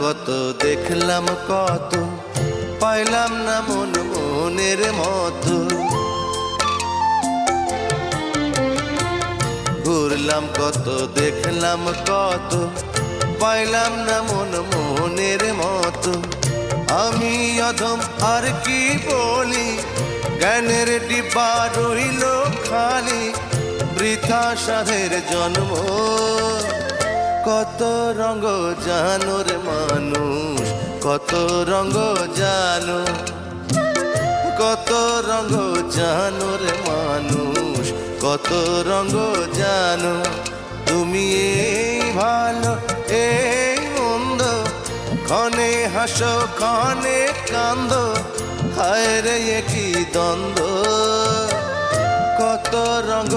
কত দেখলাম কত, পাইলাম না মন মনের মতো। ঘুরলাম কত দেখলাম কত, পাইলাম না মন মনের মতো। আমি অধম আর কি বলি, জ্ঞানের ডিব্বা রইল খালি, বৃথা সাধের জন্ম। কত রঙ জানো রে মানুষ, কত রঙ জানো, কত রঙ জানো রে মানুষ, কত রঙ জানো। তুমি এই ভালো এই মন্দ, ক্ষণে হাসো ক্ষণে কান্দো, হায় রে কি দ্বন্দ্ব। কত রঙ